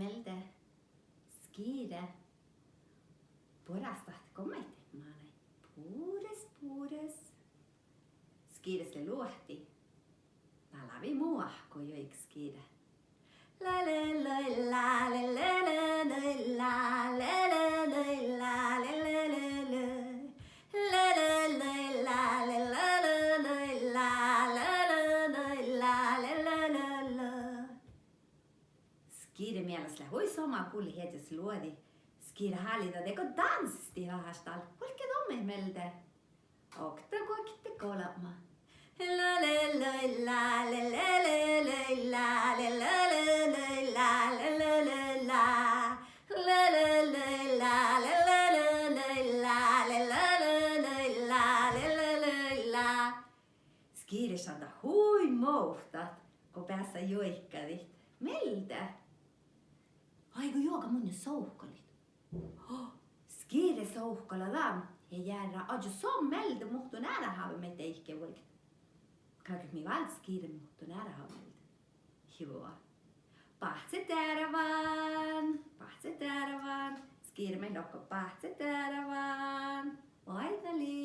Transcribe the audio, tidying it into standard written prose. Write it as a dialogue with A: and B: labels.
A: melde skire. Porasta kommeite maanai. Puures. Skiresle luohti. Palavi muahko joik skire. La la la la la la la la la la la la la la. La la la la la la la la la la la. Skire mielessä hui sama kulli hetes luodi. Skire hallita teko tanssisti haastal. Hulke tomme melde. Okta kokte kolama. La la la la la la la la la la la la la la la. La la la la la la la la. Skire santa hui mohtat, kun päässä joikkadit. Melde. Aiku juoka mun jo souhkolit. Skire souhkola dam. Ja jäädä ajo som melde muhtu nära haave meitä ikke voikin. Kaikki mi valt skire muhtu nära haave melde. Joo. Pahtse täärävään. Skire me nokko pahtse täärävään. Vaitali.